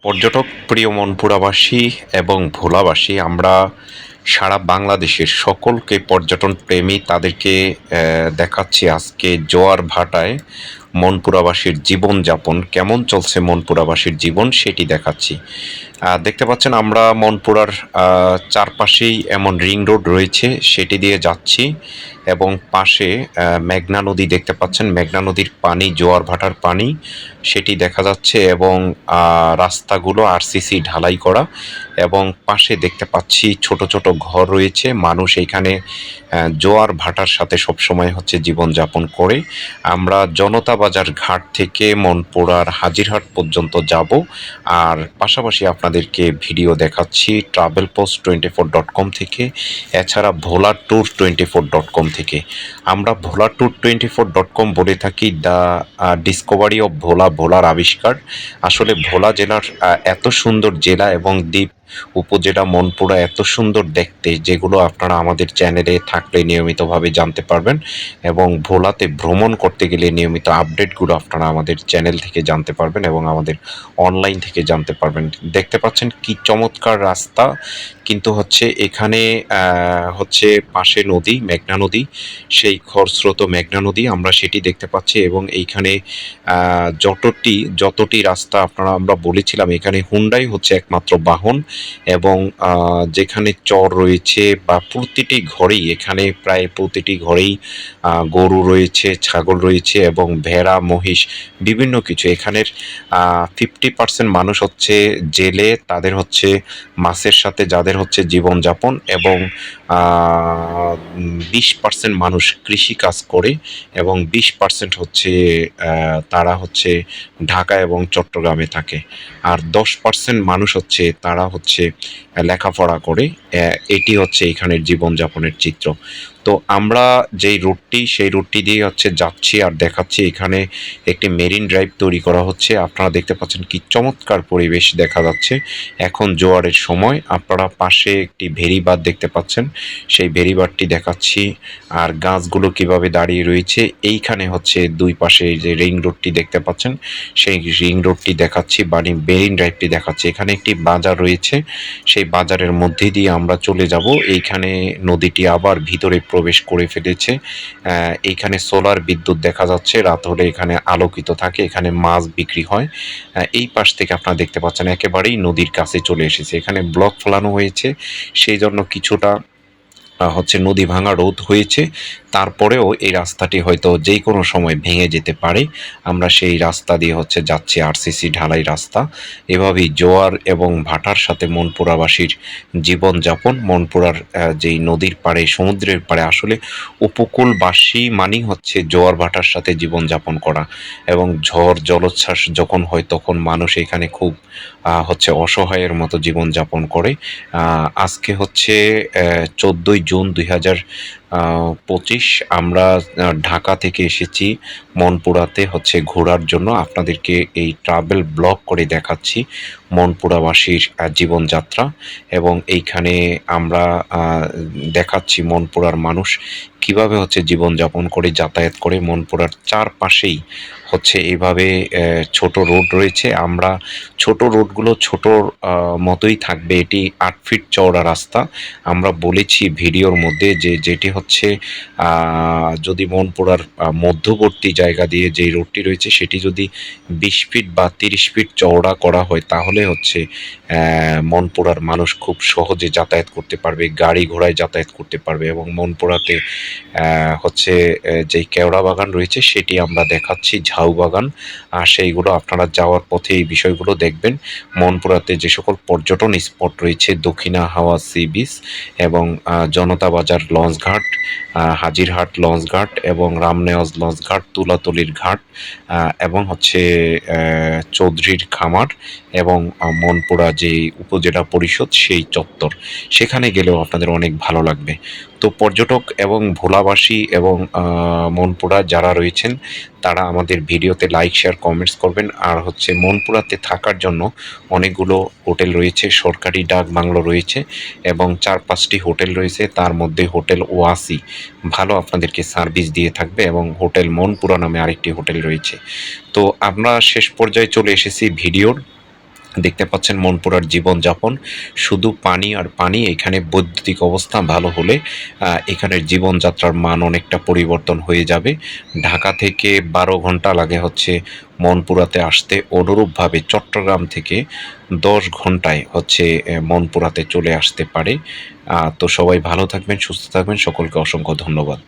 পর্যটক প্রিয় মনপুরাবাসী এবং ভোলাবাসী আমরা সারা বাংলাদেশের সকলকে পর্যটন প্রেমী তাদেরকে দেখাচ্ছি আজকে জোয়ার ভাটায় মনপুরাবাসীর জীবনযাপন কেমন চলছে। মনপুরাবাসীর জীবন সেটি দেখাচ্ছি। দেখতে পাচ্ছেন আমরা মনপুরার চারপাশেই এমন রিং রোড রয়েছে, সেটি দিয়ে যাচ্ছি এবং পাশে মেঘনা নদী দেখতে পাচ্ছেন। মেঘনা নদীর পানি, জোয়ার ভাটার পানি সেটি দেখা যাচ্ছে এবং রাস্তাগুলো আরসিসি ঢালাই করা এবং পাশে দেখতে পাচ্ছি ছোট ছোট ঘর রয়েছে। মানুষ এইখানে জোয়ার ভাটার সাথে সবসময় হচ্ছে জীবনযাপন করে। আমরা জনতা বাজার ঘাট থেকে মনপুরার হাজিরহাট পর্যন্ত যাব, আর পাশাপাশি আপনাদেরকে ভিডিও দেখাচ্ছি travelpost24.com থেকে, এছাড়া ভোলা ট্যুর 24.com থেকে। আমরা ভোলা ট্যুর 24.com বলে থাকি দ্য ডিসকভারি অফ ভোলা, ভোলার আবিষ্কার। আসলে ভোলা জেলার এত সুন্দর জেলা এবং দ্বীপ উপজেলা মনপুরা এত সুন্দর দেখতে, যেগুলো আপনারা আমাদের চ্যানেলে থাকলে নিয়মিতভাবে জানতে পারবেন এবং ভোলাতে ভ্রমণ করতে গেলে নিয়মিত আপডেটগুলো আপনারা আমাদের চ্যানেল থেকে জানতে পারবেন এবং আমাদের অনলাইন থেকে জানতে পারবেন। দেখতে পাচ্ছেন কি চমৎকার রাস্তা, কিন্তু হচ্ছে এখানে হচ্ছে পাশে নদী, মেঘনা নদী, সেই খরস্রোত মেঘনা নদী আমরা সেটি দেখতে পাচ্ছি এবং এইখানে যতটি রাস্তা আমরা বলেছিলাম, এখানে হুন্ডাই হচ্ছে একমাত্র বাহন এবং যেখানে চর রয়েছে বা প্রতিটি ঘরেই, এখানে প্রায় প্রতিটি ঘরেই গরু রয়েছে, ছাগল রয়েছে এবং ভেড়া, মহিষ, বিভিন্ন কিছু। এখানের 50% মানুষ হচ্ছে জেলে, তাদের হচ্ছে মাছের সাথে যাদের হচ্ছে জীবনযাপন এবং 20% মানুষ কৃষি কাজ করে এবং 20% হচ্ছে তারা হচ্ছে ঢাকা এবং চট্টগ্রামে থাকে, আর 10% মানুষ হচ্ছে তারা হচ্ছে লেখাপড়া করে। এটি হচ্ছে এখানের জীবনযাপনের চিত্র। তো আমরা যেই রুটটি, সেই রুটটি দিয়ে হচ্ছে যাচ্ছি আর দেখাচ্ছি। এখানে একটি মেরিন ড্রাইভ তৈরি করা হচ্ছে। আপনারা দেখতে পাচ্ছেন কি চমৎকার পরিবেশ দেখা যাচ্ছে। এখন জোয়ারের সময়। আপনারা পাশে একটি ভেরিবাঁধ দেখতে পাচ্ছেন, সেই ভেরিবাঁধটি দেখাচ্ছি। আর গাছগুলো কিভাবে দাঁড়িয়ে রয়েছে, এইখানে হচ্ছে দুই পাশে যে রিং রোডটি দেখতে পাচ্ছেন, সেই রিং রোডটি দেখাচ্ছি, মেরিন ড্রাইভটি দেখাচ্ছি। এখানে একটি বাজার রয়েছে, সেই বাজারের মধ্যে দিয়ে আমরা চলে যাব। এইখানে নদীটি আবার ভিতরে প্রবেশ করে ফেলেছে। এইখানে সোলার বিদ্যুৎ দেখা যাচ্ছে, রাত হলে এখানে আলোকিত থাকে, এখানে মাছ বিক্রি হয়। এই পাশ থেকে আপনারা দেখতে পাচ্ছেন একেবারেই নদীর কাছে চলে এসেছে। এখানে ব্লক ফেলানো হয়েছে, সেই জন্য কিছুটা হচ্ছে নদী ভাঙা রোধ হয়েছে। তারপরেও এই রাস্তাটি হয়তো যে কোনো সময় ভেঙে যেতে পারে। আমরা সেই রাস্তা দিয়ে হচ্ছে যাচ্ছি, আরসিসি ঢালাই রাস্তা। এভাবেই জোয়ার এবং ভাটার সাথে মনপুরাবাসীর জীবনযাপন। মনপুরার যেই নদীর পাড়ে, সমুদ্রের পাড়ে, আসলে উপকূলবাসী মানেই হচ্ছে জোয়ার ভাটার সাথে জীবনযাপন করা এবং ঝড় জলোচ্ছ্বাস যখন হয় তখন মানুষ এখানে খুব হচ্ছে অসহায়ের মতো জীবনযাপন করে। আজকে হচ্ছে 14ই জুন 2025। আমরা ঢাকা থেকে এসেছি মনপুরাতে হচ্ছে ঘোরার জন্য। আপনাদেরকে এই ট্রাভেল ব্লগ করে দেখাচ্ছি মনপুরাবাসীর জীবনযাত্রা এবং এইখানে আমরা দেখাচ্ছি মনপুরার মানুষ কিভাবে হচ্ছে জীবনযাপন করে, যাতায়াত করে। মনপুরার চারপাশেই হচ্ছে এইভাবে ছোট রোড রয়েছে। আমরা ছোট রোডগুলো ছোট মতোই থাকবে। এটি 8 ফিট চওড়া রাস্তা। আমরা বলেছি ভিডিওর মধ্যে যে যেটি হচ্ছে যদি মনপুরার মধ্যবর্তী জায়গা দিয়ে যেই রোডটি রয়েছে, সেটি যদি 20 ফিট বা 30 ফিট চওড়া করা হয়, তাহলে হচ্ছে মনপুরার মানুষ খুব সহজে যাতায়াত করতে পারবে, গাড়ি ঘোড়ায় যাতায়াত করতে পারবে এবং মনপুরাতে হচ্ছে যেই কেওড়া বাগান রয়েছে সেটি আমরা দেখাচ্ছি, ঝাউ বাগান। সেইগুলো আপনারা যাওয়ার পথে এই বিষয়গুলো দেখবেন। মনপুরাতে যে সকল পর্যটন স্পট রয়েছে, দক্ষিণা হাওয়া সি বিচ এবং জনতা বাজার লঞ্চঘাট, হাজিরহাট লঞ্চঘাট এবং রামনেওয়াজ লঞ্চঘাট, তুলাতলির ঘাট এবং হচ্ছে চৌধুরীর খামার এবং মনপুরা যে উপজেলা পরিষদ সেই চত্বর, সেখানে গেলেও আপনাদের অনেক ভালো লাগবে। তো পর্যটক এবং ভোলাবাসী এবং মনপুরা যারা রয়েছেন, তারা আমাদের ভিডিওতে লাইক, শেয়ার, কমেন্টস করবেন। আর হচ্ছে মনপুরাতে থাকার জন্য অনেকগুলো হোটেল রয়েছে, সরকারি ডাক বাংলো রয়েছে এবং 4-5টি হোটেল রয়েছে। তার মধ্যে হোটেল ওয়াসি ভালো আপনাদেরকে সার্ভিস দিয়ে থাকবে এবং হোটেল মনপুরা নামে আরেকটি হোটেল রয়েছে। তো আমরা শেষ পর্যায়ে চলে এসেছি ভিডিওর। দেখতে পাচ্ছেন মনপুরার জীবনযাপন শুধু পানি আর পানি। এখানে বৈদ্যুতিক অবস্থা ভালো হলে এখানের জীবনযাত্রার মান অনেকটা পরিবর্তন হয়ে যাবে। ঢাকা থেকে 12 ঘন্টা লাগে হচ্ছে মনপুরাতে আসতে, অনুরূপভাবে চট্টগ্রাম থেকে 10 ঘন্টায় হচ্ছে মনপুরাতে চলে আসতে পারে। তো সবাই ভালো থাকবেন, সুস্থ থাকবেন, সকলকে অসংখ্য ধন্যবাদ।